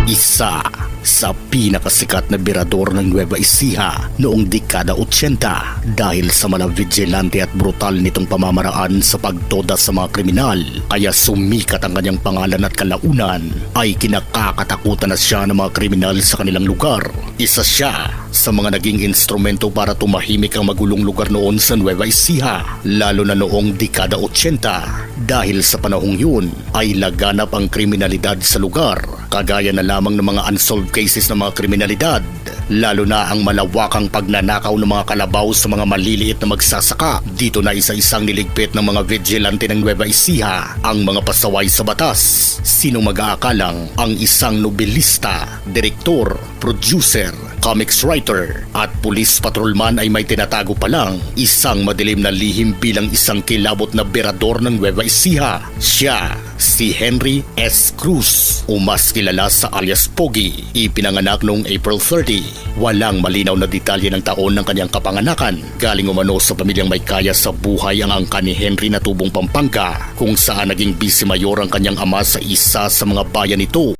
Isa sa pinakasikat na birador ng Nueva Ecija noong dekada 80 dahil sa vigilante at brutal nitong pamamaraan sa pagtoda sa mga kriminal, kaya sumikat ang kanyang pangalan at kalaunan ay kinakakatakutan na siya ng mga kriminal sa kanilang lugar. Isa siya sa mga naging instrumento para tumahimik ang magulong lugar noon sa Nueva Ecija, lalo na noong dekada 80 dahil sa panahong yun ay laganap ang kriminalidad sa lugar, kagaya na lamang ng mga unsolved cases ng mga kriminalidad, lalo na ang malawakang pagnanakaw ng mga kalabaw sa mga maliliit na magsasaka. Dito na isa-isang niligpit ng mga vigilante ng Nueva Ecija ang mga pasaway sa batas. Sino mag-aakalang ang isang nobelista, direktor, producer, comics writer at police patrolman ay may tinatago pa lang isang madilim na lihim bilang isang kilabot na berador ng Nueva Ecija. Siya si Henry S. Cruz o mas kilala sa alias Pogi. Ipinanganak noong April 30. Walang malinaw na detalye ng taon ng kanyang kapanganakan. Galing umano sa pamilyang may kaya sa buhay ang angka ni Henry na tubong Pampanga, kung saan naging vice mayor ang kanyang ama sa isa sa mga bayan nito.